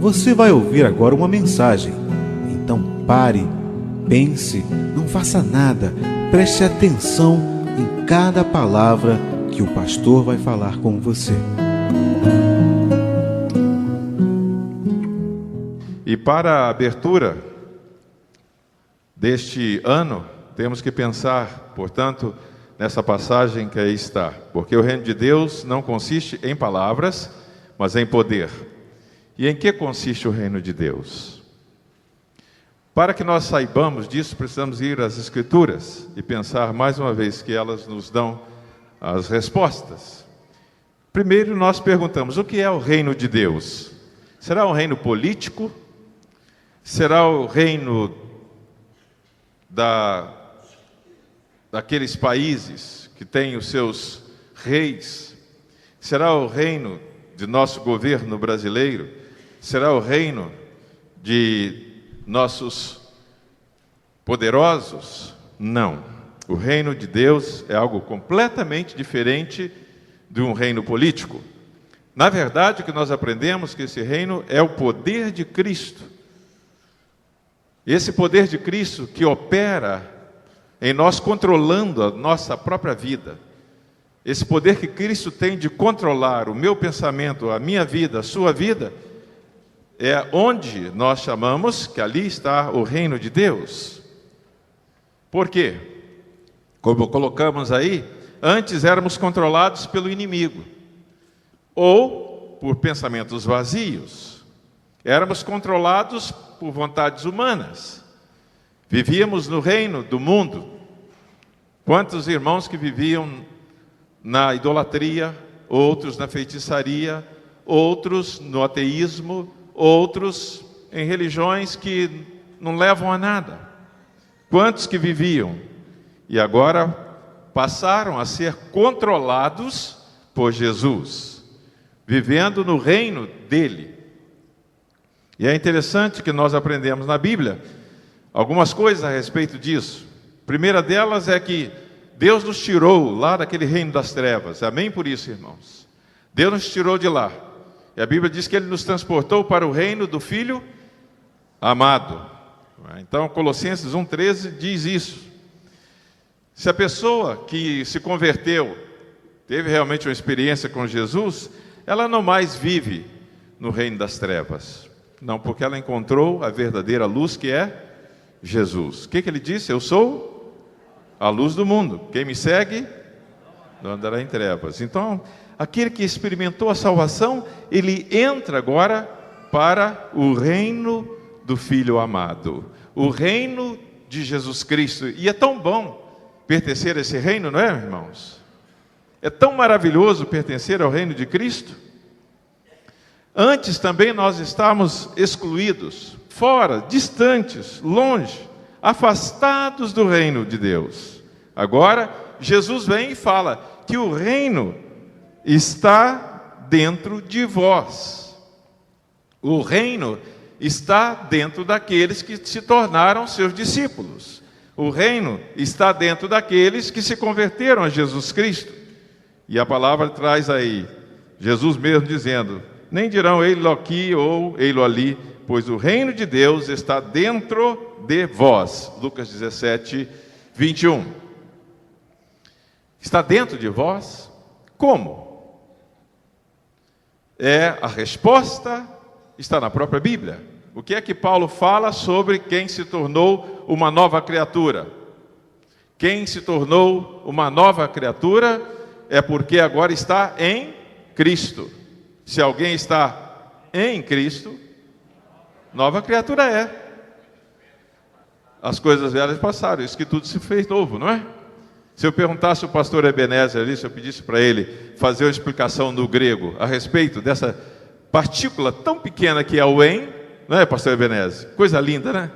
Você vai ouvir agora uma mensagem. Então pare, pense, não faça nada, preste atenção em cada palavra que o pastor vai falar com você. E para a abertura deste ano, temos que pensar, portanto, nessa passagem que aí está. Porque o reino de Deus não consiste em palavras, mas em poder. E em que consiste o reino de Deus? Para que nós saibamos disso, precisamos ir às Escrituras e pensar mais uma vez que elas nos dão as respostas. Primeiro nós perguntamos, o que é o reino de Deus? Será um reino político? Será o reino daqueles países que têm os seus reis? Será o reino de nosso governo brasileiro? Será o reino de nossos poderosos? Não. O reino de Deus é algo completamente diferente de um reino político. Na verdade, o que nós aprendemos é que esse reino é o poder de Cristo. Esse poder de Cristo que opera em nós, controlando a nossa própria vida. Esse poder que Cristo tem de controlar o meu pensamento, a minha vida, a sua vida, é onde nós chamamos que ali está o reino de Deus. Por quê? Como colocamos aí, antes éramos controlados pelo inimigo, ou por pensamentos vazios. Éramos controlados por vontades humanas. Vivíamos no reino do mundo. Quantos irmãos que viviam na idolatria, outros na feitiçaria, outros no ateísmo, outros em religiões que não levam a nada. Quantos que viviam e agora passaram a ser controlados por Jesus, vivendo no reino dele. E é interessante que nós aprendemos na Bíblia algumas coisas a respeito disso. A primeira delas é que Deus nos tirou lá daquele reino das trevas. Amém por isso, irmãos? Deus nos tirou de lá. E a Bíblia diz que Ele nos transportou para o reino do Filho amado. Então, Colossenses 1,13 diz isso. Se a pessoa que se converteu, teve realmente uma experiência com Jesus, ela não mais vive no reino das trevas. Não, porque ela encontrou a verdadeira luz que é Jesus. O que ele disse? Eu sou a luz do mundo. Quem me segue não andará em trevas. Então, aquele que experimentou a salvação, ele entra agora para o reino do Filho amado. O reino de Jesus Cristo. E é tão bom pertencer a esse reino, não é, irmãos? É tão maravilhoso pertencer ao reino de Cristo. Antes também nós estávamos excluídos, fora, distantes, longe, afastados do reino de Deus. Agora, Jesus vem e fala que o reino está dentro de vós. O reino está dentro daqueles que se tornaram seus discípulos. O reino está dentro daqueles que se converteram a Jesus Cristo. E a palavra traz aí, Jesus mesmo dizendo, nem dirão ei-lo aqui ou ei-lo ali, pois o reino de Deus está dentro de vós. Lucas 17, 21. Está dentro de vós? Como? A resposta está na própria Bíblia. O que é que Paulo fala sobre quem se tornou uma nova criatura? Quem se tornou uma nova criatura é porque agora está em Cristo. Se alguém está em Cristo, nova criatura é. As coisas velhas passaram, isso que tudo se fez novo, não é? Se eu perguntasse ao pastor Ebenezer ali, se eu pedisse para ele fazer uma explicação no grego a respeito dessa partícula tão pequena que é o em, não é, pastor Ebenezer? Coisa linda, né?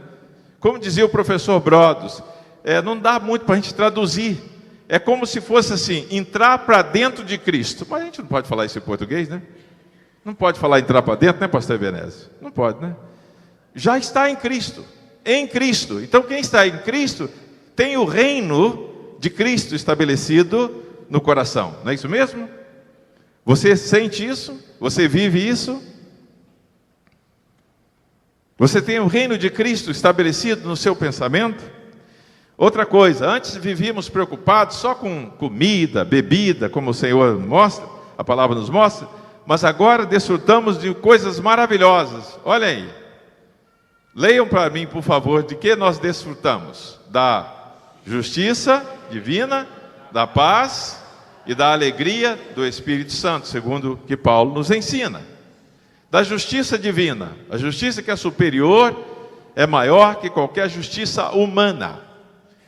Como dizia o professor Brodos, não dá muito para a gente traduzir. É como se fosse assim, entrar para dentro de Cristo. Mas a gente não pode falar isso em português, né? Não pode falar entrar para dentro, né, pastor Ebenezer? Não pode, né? Já está em Cristo. Em Cristo. Então quem está em Cristo tem o reino de Cristo estabelecido no coração. Não é isso mesmo? Você sente isso? Você vive isso? Você tem o reino de Cristo estabelecido no seu pensamento? Outra coisa, antes vivíamos preocupados só com comida, bebida, como o Senhor mostra, a palavra nos mostra, mas agora desfrutamos de coisas maravilhosas. Olha aí, leiam para mim, por favor, de que nós desfrutamos: da justiça divina, da paz e da alegria do Espírito Santo, segundo o que Paulo nos ensina. Da justiça divina, a justiça que é superior, é maior que qualquer justiça humana.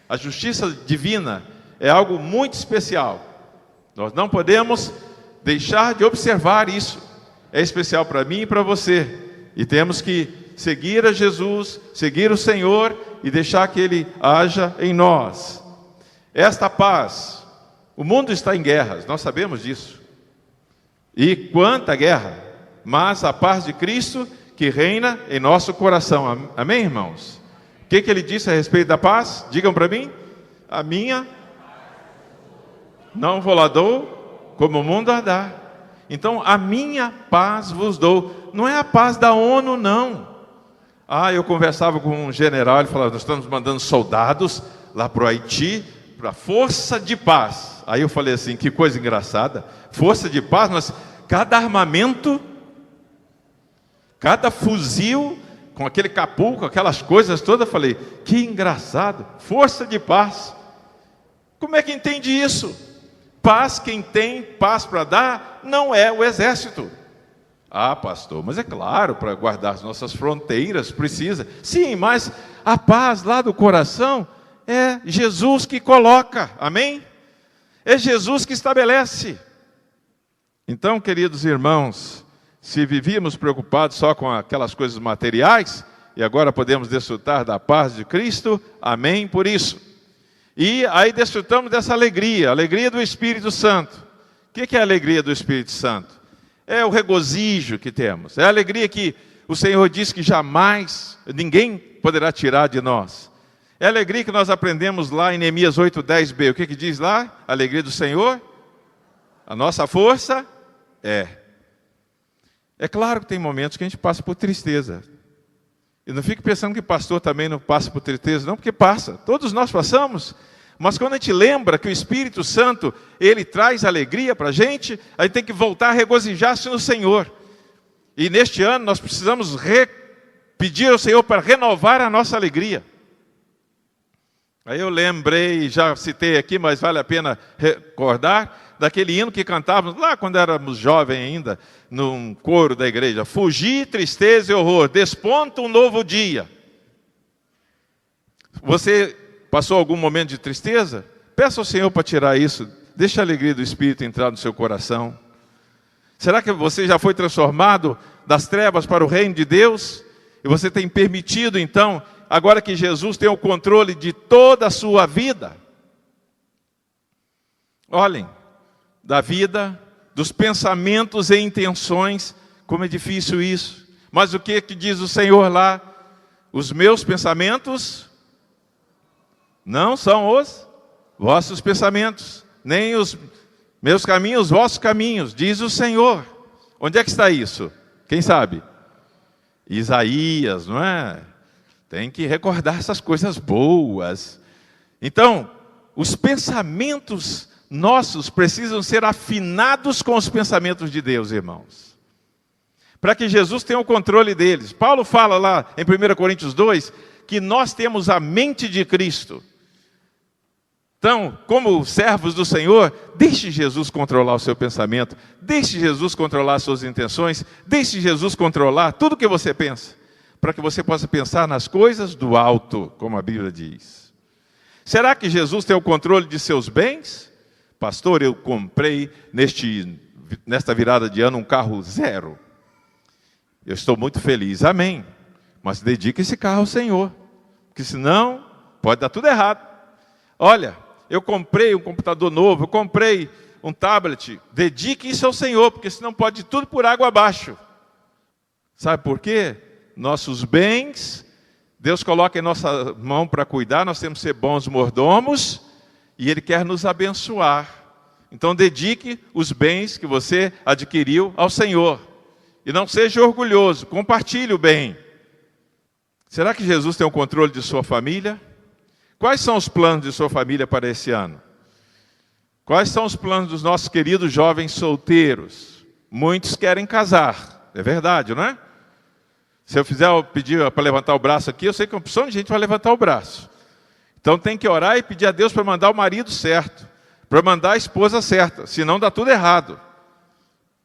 A justiça divina é algo muito especial. Nós não podemos deixar de observar isso. É especial para mim e para você. E temos que seguir a Jesus, seguir o Senhor e deixar que Ele haja em nós. Esta paz, o mundo está em guerras, nós sabemos disso. E quanta guerra! Mas a paz de Cristo que reina em nosso coração. Amém, irmãos? O que Ele disse a respeito da paz? Digam para mim. A minha não vou lá dou, como o mundo a dá. Então, a minha paz vos dou. Não é a paz da ONU, não. Eu conversava com um general, ele falava: nós estamos mandando soldados lá para o Haiti, para a força de paz. Aí eu falei assim: que coisa engraçada. Força de paz, cada armamento, cada fuzil, com aquele capuz, com aquelas coisas todas, eu falei: que engraçado, força de paz. Como é que entende isso? Paz, quem tem paz para dar, não é o exército. Pastor, mas é claro, para guardar as nossas fronteiras precisa. Sim, mas a paz lá do coração é Jesus que coloca, amém? É Jesus que estabelece. Então, queridos irmãos, se vivíamos preocupados só com aquelas coisas materiais, e agora podemos desfrutar da paz de Cristo, amém por isso. E aí desfrutamos dessa alegria, a alegria do Espírito Santo. O que é a alegria do Espírito Santo? É o regozijo que temos, é a alegria que o Senhor diz que jamais ninguém poderá tirar de nós. É a alegria que nós aprendemos lá em Neemias 8:10b. O que diz lá? A alegria do Senhor, a nossa força é. É claro que tem momentos que a gente passa por tristeza. E não fique pensando que pastor também não passa por tristeza, não, porque passa. Todos nós passamos. Mas quando a gente lembra que o Espírito Santo, Ele traz alegria para a gente tem que voltar a regozijar-se no Senhor. E neste ano nós precisamos pedir ao Senhor para renovar a nossa alegria. Aí eu lembrei, já citei aqui, mas vale a pena recordar, daquele hino que cantávamos lá quando éramos jovens ainda, num coro da igreja: fugir, tristeza e horror, desponta um novo dia. Você passou algum momento de tristeza? Peça ao Senhor para tirar isso. Deixa a alegria do Espírito entrar no seu coração. Será que você já foi transformado das trevas para o reino de Deus? E você tem permitido então, agora que Jesus tem o controle de toda a sua vida? Olhem, da vida, dos pensamentos e intenções, como é difícil isso. Mas o que diz o Senhor lá? Os meus pensamentos não são os vossos pensamentos, nem os meus caminhos, os vossos caminhos, diz o Senhor. Onde é que está isso? Quem sabe? Isaías, não é? Tem que recordar essas coisas boas. Então, os pensamentos nossos precisam ser afinados com os pensamentos de Deus, irmãos, para que Jesus tenha o controle deles. Paulo fala lá em 1 Coríntios 2, que nós temos a mente de Cristo. Então, como servos do Senhor, deixe Jesus controlar o seu pensamento, deixe Jesus controlar as suas intenções, deixe Jesus controlar tudo o que você pensa, para que você possa pensar nas coisas do alto, como a Bíblia diz. Será que Jesus tem o controle de seus bens? Pastor, eu comprei nesta virada de ano um carro zero. Eu estou muito feliz, amém. Mas dedique esse carro ao Senhor, porque senão pode dar tudo errado. Olha, eu comprei um computador novo, eu comprei um tablet. Dedique isso ao Senhor, porque senão pode ir tudo por água abaixo. Sabe por quê? Nossos bens, Deus coloca em nossa mão para cuidar, nós temos que ser bons mordomos, e Ele quer nos abençoar. Então dedique os bens que você adquiriu ao Senhor. E não seja orgulhoso, compartilhe o bem. Será que Jesus tem o controle de sua família? Quais são os planos de sua família para esse ano? Quais são os planos dos nossos queridos jovens solteiros? Muitos querem casar, é verdade, não é? Se eu pedir para levantar o braço aqui, eu sei que uma opção de gente vai levantar o braço. Então tem que orar e pedir a Deus para mandar o marido certo, para mandar a esposa certa, senão dá tudo errado.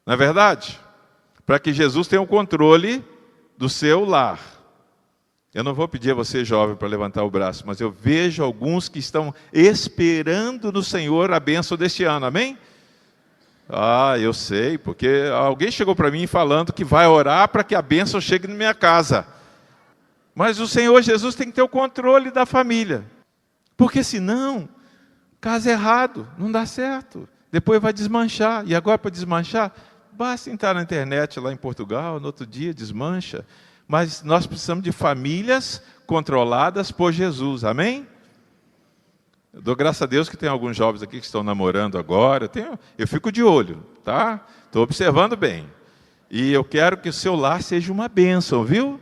Não é verdade? Para que Jesus tenha o controle do seu lar. Eu não vou pedir a você, jovem, para levantar o braço, mas eu vejo alguns que estão esperando no Senhor a bênção deste ano, amém? Ah, eu sei, porque alguém chegou para mim falando que vai orar para que a bênção chegue na minha casa. Mas o Senhor Jesus tem que ter o controle da família, porque senão, casa errado, não dá certo, depois vai desmanchar, e agora para desmanchar, basta entrar na internet lá em Portugal, no outro dia desmancha. Mas nós precisamos de famílias controladas por Jesus, amém? Eu dou graças a Deus que tem alguns jovens aqui que estão namorando agora, eu fico de olho, tá? Estou observando bem. E eu quero que o seu lar seja uma bênção, viu?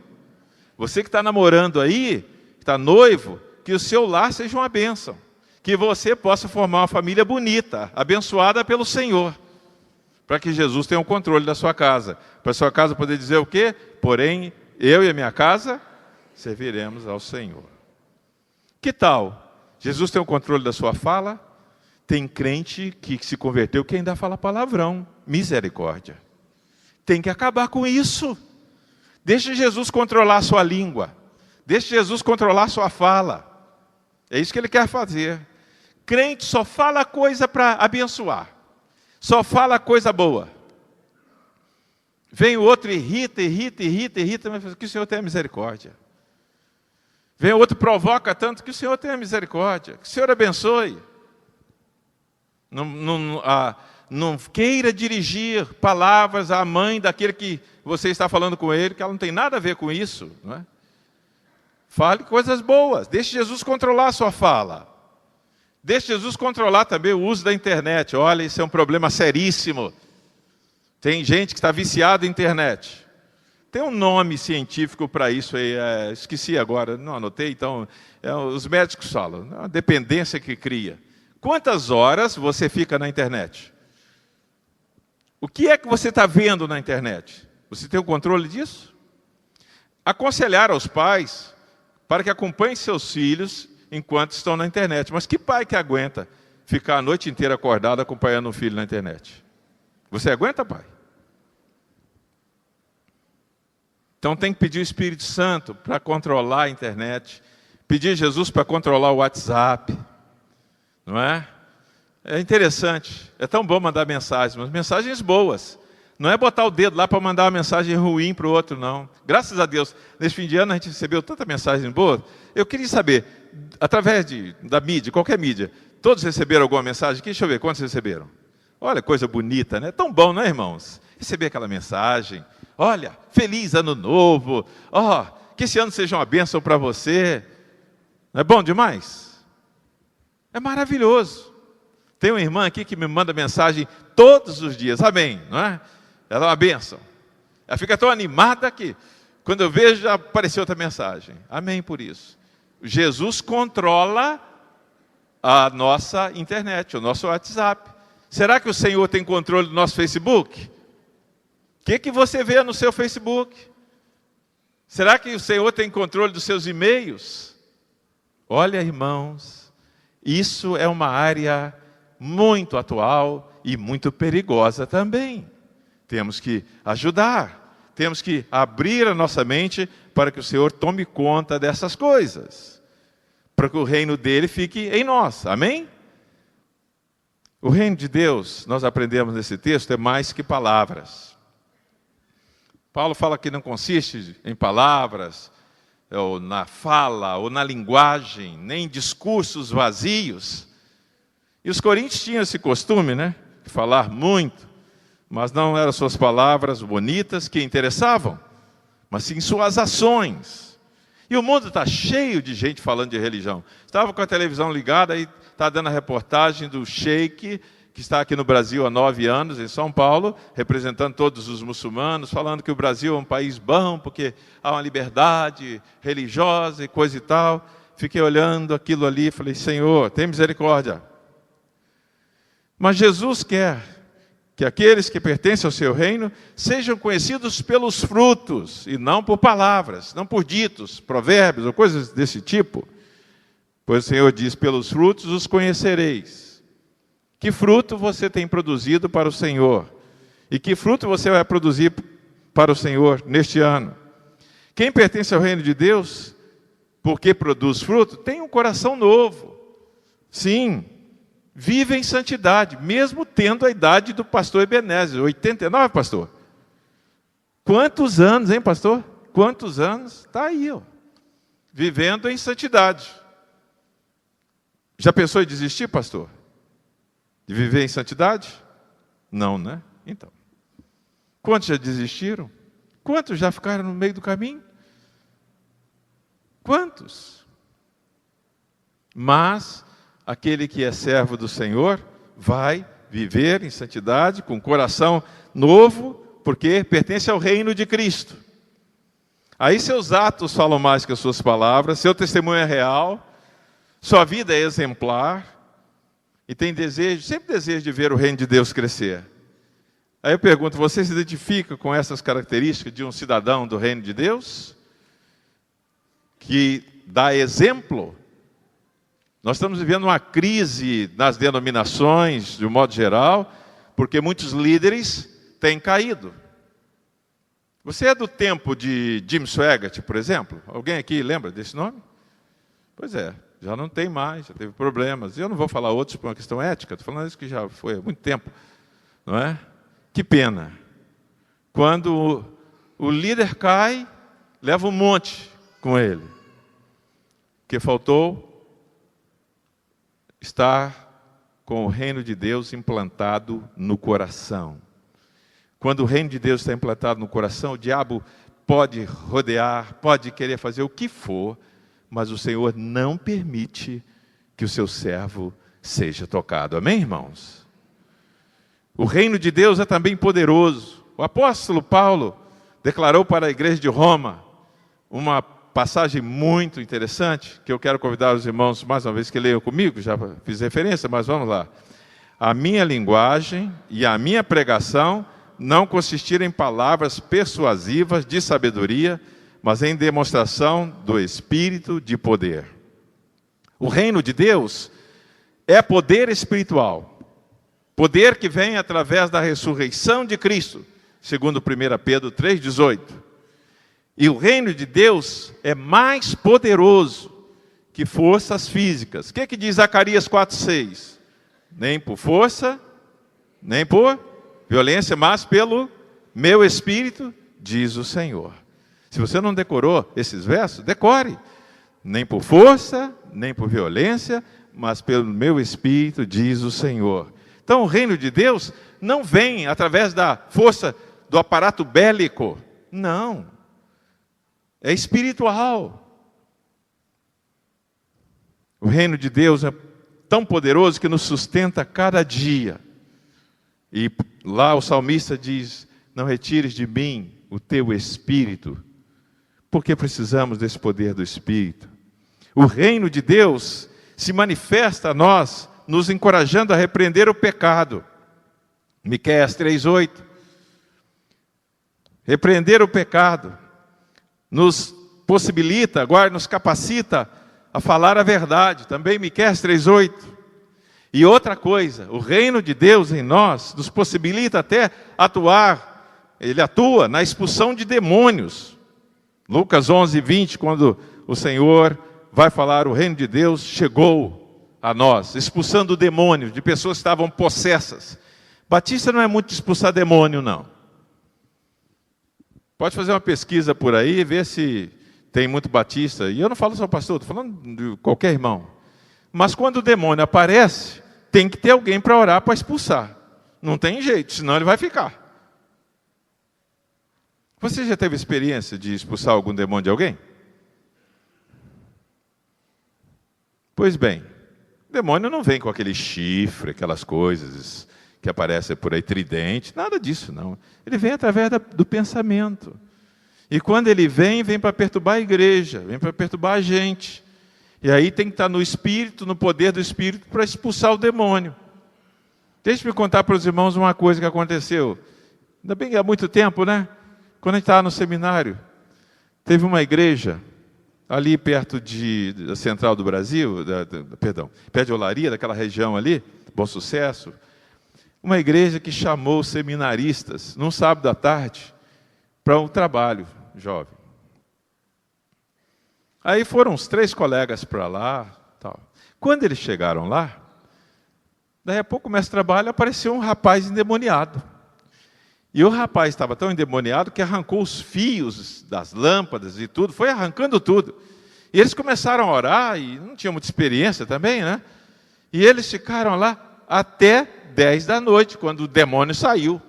Você que está namorando aí, que está noivo, que o seu lar seja uma bênção. Que você possa formar uma família bonita, abençoada pelo Senhor. Para que Jesus tenha o controle da sua casa. Para a sua casa poder dizer o quê? Porém, eu e a minha casa serviremos ao Senhor. Que tal? Jesus tem o controle da sua fala? Tem crente que se converteu que ainda fala palavrão. Misericórdia. Tem que acabar com isso. Deixe Jesus controlar a sua língua. Deixe Jesus controlar a sua fala. É isso que ele quer fazer. Crente só fala coisa para abençoar. Só fala coisa boa. Vem o outro e irrita, mas que o Senhor tenha misericórdia. Vem o outro e provoca tanto, que o Senhor tenha misericórdia. Que o Senhor abençoe. Não queira dirigir palavras à mãe daquele que você está falando com ele, que ela não tem nada a ver com isso. Não é? Fale coisas boas. Deixe Jesus controlar a sua fala. Deixe Jesus controlar também o uso da internet. Olha, isso é um problema seríssimo. Tem gente que está viciada em internet. Tem um nome científico para isso aí, esqueci agora, não anotei, então, os médicos falam, é uma dependência que cria. Quantas horas você fica na internet? O que é que você está vendo na internet? Você tem o controle disso? Aconselhar aos pais para que acompanhem seus filhos enquanto estão na internet. Mas que pai que aguenta ficar a noite inteira acordado acompanhando um filho na internet? Você aguenta, pai? Então tem que pedir o Espírito Santo para controlar a internet, pedir Jesus para controlar o WhatsApp, não é? É interessante, é tão bom mandar mensagens, mas mensagens boas. Não é botar o dedo lá para mandar uma mensagem ruim para o outro, não. Graças a Deus, nesse fim de ano a gente recebeu tanta mensagem boa. Eu queria saber, através da mídia, qualquer mídia, todos receberam alguma mensagem aqui? Deixa eu ver, quantos receberam? Olha, coisa bonita, né? Tão bom, não é, irmãos? Receber aquela mensagem. Olha, feliz ano novo. Que esse ano seja uma bênção para você. Não é bom demais? É maravilhoso. Tem uma irmã aqui que me manda mensagem todos os dias. Amém, não é? Ela é uma bênção. Ela fica tão animada que, quando eu vejo, já apareceu outra mensagem. Amém por isso. Jesus controla a nossa internet, o nosso WhatsApp. Será que o Senhor tem controle do nosso Facebook? O que você vê no seu Facebook? Será que o Senhor tem controle dos seus e-mails? Olha, irmãos, isso é uma área muito atual e muito perigosa também. Temos que ajudar, temos que abrir a nossa mente para que o Senhor tome conta dessas coisas, para que o reino dele fique em nós, amém? O reino de Deus, nós aprendemos nesse texto, é mais que palavras. Paulo fala que não consiste em palavras, ou na fala, ou na linguagem, nem em discursos vazios. E os coríntios tinham esse costume, né, de falar muito, mas não eram suas palavras bonitas que interessavam, mas sim suas ações. E o mundo está cheio de gente falando de religião. Estava com a televisão ligada e está dando a reportagem do sheik que está aqui no Brasil há 9 anos, em São Paulo, representando todos os muçulmanos, falando que o Brasil é um país bom, porque há uma liberdade religiosa e coisa e tal. Fiquei olhando aquilo ali e falei, Senhor, tem misericórdia. Mas Jesus quer que aqueles que pertencem ao seu reino sejam conhecidos pelos frutos, e não por palavras, não por ditos, provérbios ou coisas desse tipo. Pois o Senhor diz, pelos frutos os conhecereis. Que fruto você tem produzido para o Senhor? E que fruto você vai produzir para o Senhor neste ano? Quem pertence ao reino de Deus, porque produz fruto, tem um coração novo. Sim, vive em santidade, mesmo tendo a idade do pastor Ebenezer, 89, pastor. Quantos anos, hein, pastor? Quantos anos? Está aí, ó, vivendo em santidade. Já pensou em desistir, pastor? De viver em santidade? Não, né? Então. Quantos já desistiram? Quantos já ficaram no meio do caminho? Quantos? Mas aquele que é servo do Senhor vai viver em santidade, com coração novo, porque pertence ao reino de Cristo. Aí seus atos falam mais que as suas palavras, seu testemunho é real, sua vida é exemplar, e tem desejo, sempre desejo de ver o reino de Deus crescer. Aí eu pergunto, você se identifica com essas características de um cidadão do reino de Deus? Que dá exemplo? Nós estamos vivendo uma crise nas denominações, de um modo geral, porque muitos líderes têm caído. Você é do tempo de Jim Swaggart, por exemplo? Alguém aqui lembra desse nome? Pois é, já não tem mais, já teve problemas. Eu não vou falar outros por uma questão ética, estou falando isso que já foi há muito tempo, não é? Que pena. Quando o líder cai, leva um monte com ele. Que faltou estar com o reino de Deus implantado no coração. Quando o reino de Deus está implantado no coração, o diabo pode rodear, pode querer fazer o que for, mas o Senhor não permite que o seu servo seja tocado. Amém, irmãos? O reino de Deus é também poderoso. O apóstolo Paulo declarou para a igreja de Roma uma passagem muito interessante, que eu quero convidar os irmãos mais uma vez que leiam comigo, já fiz referência, mas vamos lá. A minha linguagem e a minha pregação não consistiram em palavras persuasivas de sabedoria, mas em demonstração do Espírito de poder. O reino de Deus é poder espiritual, poder que vem através da ressurreição de Cristo, segundo 1 Pedro 3,18. E o reino de Deus é mais poderoso que forças físicas. O que diz Zacarias 4,6? Nem por força, nem por violência, mas pelo meu Espírito, diz o Senhor. Se você não decorou esses versos, decore. Nem por força, nem por violência, mas pelo meu Espírito, diz o Senhor. Então o reino de Deus não vem através da força do aparato bélico. Não. É espiritual. O reino de Deus é tão poderoso que nos sustenta cada dia. E lá o salmista diz, não retires de mim o teu Espírito, porque precisamos desse poder do Espírito. O reino de Deus se manifesta a nós, nos encorajando a repreender o pecado. Miqueias 3,8. Repreender o pecado nos possibilita, agora nos capacita a falar a verdade. Também Miqueias 3,8. E outra coisa, o reino de Deus em nós nos possibilita até atuar, ele atua na expulsão de demônios. Lucas 11:20, quando o Senhor vai falar, o reino de Deus chegou a nós, expulsando demônios de pessoas que estavam possessas. Batista não é muito de expulsar demônio, não. Pode fazer uma pesquisa por aí e ver se tem muito batista. E eu não falo só pastor, estou falando de qualquer irmão. Mas quando o demônio aparece, tem que ter alguém para orar para expulsar. Não tem jeito, senão ele vai ficar. Você já teve experiência de expulsar algum demônio de alguém? Pois bem, O demônio não vem com aquele chifre, aquelas coisas que aparecem por aí, tridente, nada disso não. Ele vem através do pensamento. E quando ele vem para perturbar a igreja, vem para perturbar a gente. E aí tem que estar no Espírito, no poder do Espírito, para expulsar o demônio. Deixe-me contar para os irmãos uma coisa que aconteceu. Ainda bem que há muito tempo, né? Quando a gente estava no seminário, teve uma igreja ali perto da Central do Brasil, perto de Olaria, daquela região ali, Bom Sucesso, uma igreja que chamou os seminaristas, num sábado à tarde, para um trabalho jovem. Aí foram uns 3 colegas para lá. Tal. Quando eles chegaram lá, daí a pouco o mestre de trabalho apareceu um rapaz endemoniado. E o rapaz estava tão endemoniado que arrancou os fios das lâmpadas e tudo, foi arrancando tudo. E eles começaram a orar, e não tinham muita experiência também, né? E eles ficaram lá até 10 da noite, quando o demônio saiu.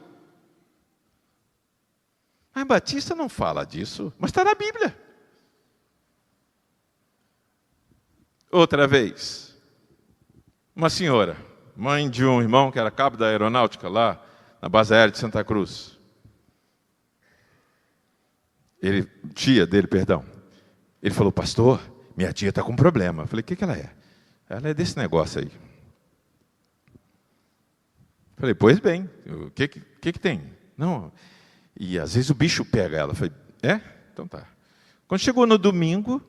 Mas Batista não fala disso, mas está na Bíblia. Outra vez, uma senhora, mãe de um irmão que era cabo da aeronáutica lá, na base aérea de Santa Cruz. Tia dele, perdão. Ele falou, pastor, minha tia está com um problema. Eu falei, o que ela é? Ela é desse negócio aí. Eu falei, pois bem, o que tem? Não, e às vezes o bicho pega ela. Eu falei, então tá. Quando chegou no domingo,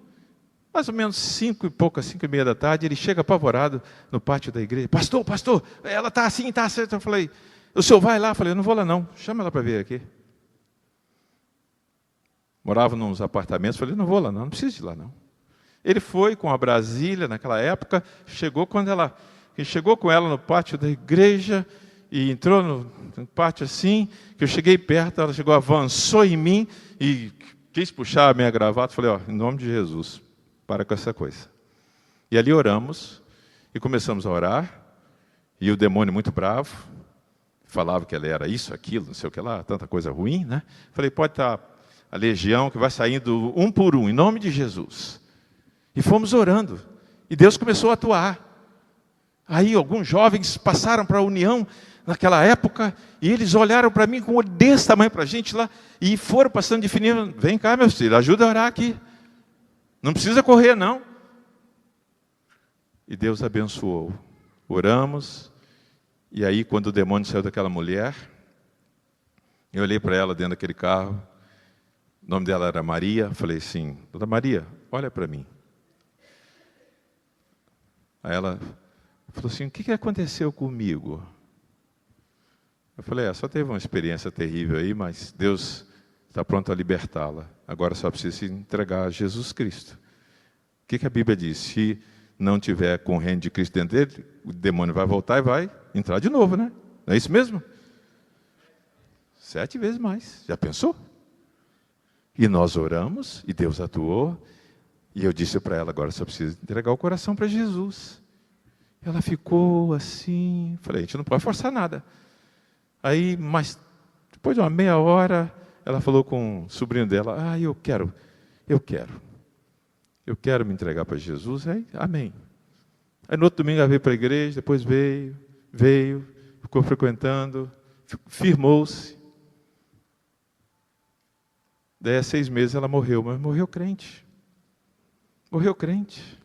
mais ou menos 5:30 da tarde, ele chega apavorado no pátio da igreja. Pastor, ela está assim, está assim. Eu falei, o senhor vai lá? Eu falei, eu não vou lá não, chama ela para vir aqui. Morava nos apartamentos, falei, não vou lá não precisa ir lá não. Ele foi com a Brasília, naquela época, chegou com ela no pátio da igreja, e entrou no pátio assim, que eu cheguei perto, ela chegou, avançou em mim, e quis puxar a minha gravata, falei, em nome de Jesus, para com essa coisa. E ali oramos, e começamos a orar, e o demônio muito bravo, falava que ela era isso, aquilo, não sei o que lá, tanta coisa ruim, né? Falei, pode estar a legião que vai saindo um por um, em nome de Jesus. E fomos orando, e Deus começou a atuar. Aí alguns jovens passaram para a União, naquela época, e eles olharam para mim com um olho desse tamanho para a gente lá, e foram passando de fininho, vem cá meu filho, ajuda a orar aqui. Não precisa correr não. E Deus abençoou. Oramos, e aí quando o demônio saiu daquela mulher, eu olhei para ela dentro daquele carro, o nome dela era Maria, falei assim, dona Maria, olha para mim. Aí ela falou assim, o que aconteceu comigo? Eu falei, só teve uma experiência terrível aí, mas Deus está pronto a libertá-la. Agora só precisa se entregar a Jesus Cristo. O que a Bíblia diz? Se não tiver com o reino de Cristo dentro dele, o demônio vai voltar e vai entrar de novo, né? Não é isso mesmo? 7 vezes mais. Já pensou? E nós oramos, e Deus atuou, e eu disse para ela, agora só precisa entregar o coração para Jesus. Ela ficou assim, falei, a gente não pode forçar nada. Aí, mas depois de uma meia hora, ela falou com o sobrinho dela, eu quero me entregar para Jesus. Aí, amém. Aí no outro domingo ela veio para a igreja, depois veio, ficou frequentando, firmou-se. Daí, há 6 meses, ela morreu, mas morreu crente. Morreu crente.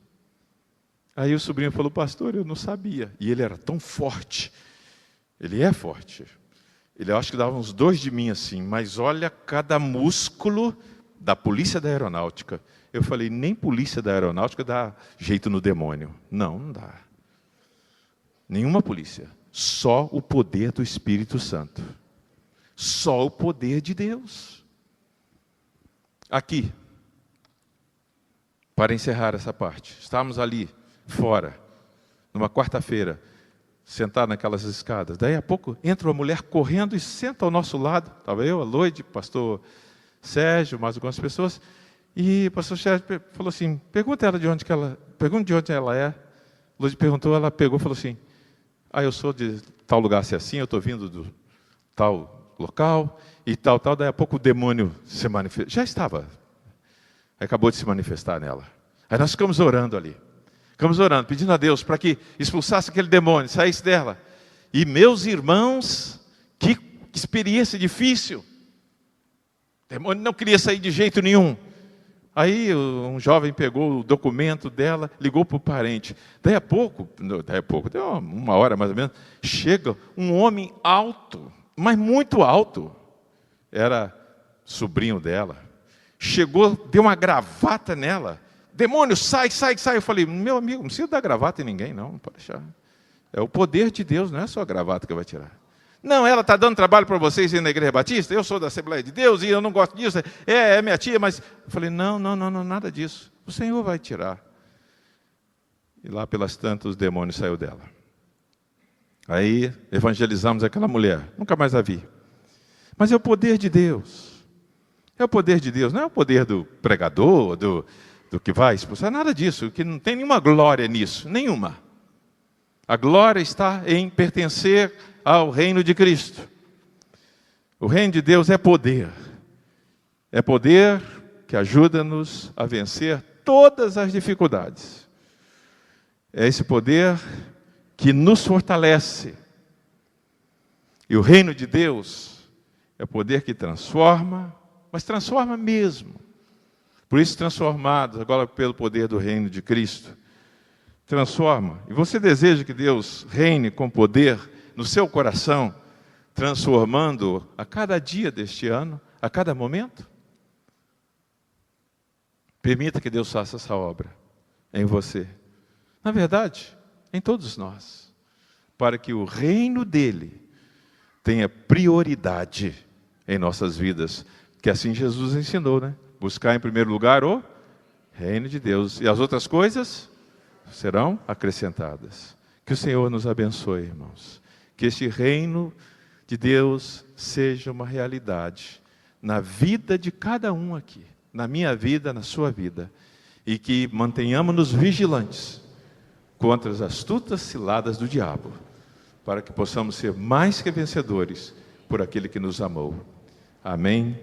Aí o sobrinho falou, pastor, eu não sabia. E ele era tão forte. Ele é forte. Ele, eu acho que dava uns 2 de mim assim, mas olha cada músculo da polícia da aeronáutica. Eu falei, nem polícia da aeronáutica dá jeito no demônio. Não dá. Nenhuma polícia. Só o poder do Espírito Santo. Só o poder de Deus. Aqui, para encerrar essa parte, estávamos ali, fora, numa quarta-feira, sentados naquelas escadas. Daí a pouco entra uma mulher correndo e senta ao nosso lado. Estava eu, a Loide, pastor Sérgio, mais algumas pessoas. E o pastor Sérgio falou assim, pergunta de onde ela é. Loide perguntou, ela pegou e falou assim, eu sou de tal lugar assim, eu estou vindo do tal local, e tal. Daí a pouco o demônio se manifestou. Já estava. Acabou de se manifestar nela. Aí nós ficamos orando ali. Ficamos orando, pedindo a Deus para que expulsasse aquele demônio, saísse dela. E meus irmãos, que experiência difícil. O demônio não queria sair de jeito nenhum. Aí um jovem pegou o documento dela, ligou para o parente. Daí a pouco, deu uma hora mais ou menos, chega um homem alto, mas muito alto. Era sobrinho dela. Chegou, deu uma gravata nela. Demônio, sai, sai, sai. Eu falei, meu amigo, não precisa dar gravata em ninguém, não pode deixar. É o poder de Deus, não é só a gravata que vai tirar. Não, ela está dando trabalho para vocês ir na Igreja Batista, eu sou da Assembleia de Deus e eu não gosto disso, é minha tia, mas... Eu falei, não, nada disso. O Senhor vai tirar. E lá pelas tantas, o demônio saiu dela. Aí, evangelizamos aquela mulher, nunca mais a vi. Mas é o poder de Deus. É o poder de Deus, não é o poder do pregador, do que vai expulsar, nada disso, que não tem nenhuma glória nisso, nenhuma. A glória está em pertencer ao reino de Cristo. O reino de Deus é poder. É poder que ajuda-nos a vencer todas as dificuldades. É esse poder que nos fortalece. E o reino de Deus é o poder que transforma, mas transforma mesmo. Por isso, transformados agora pelo poder do reino de Cristo, transforma. E você deseja que Deus reine com poder no seu coração, transformando a cada dia deste ano, a cada momento? Permita que Deus faça essa obra em você. Na verdade, em todos nós. Para que o reino dele tenha prioridade em nossas vidas. Que assim Jesus ensinou, né? Buscar em primeiro lugar o reino de Deus. E as outras coisas serão acrescentadas. Que o Senhor nos abençoe, irmãos. Que este reino de Deus seja uma realidade na vida de cada um aqui. Na minha vida, na sua vida. E que mantenhamos-nos vigilantes contra as astutas ciladas do diabo. Para que possamos ser mais que vencedores por aquele que nos amou. Amém.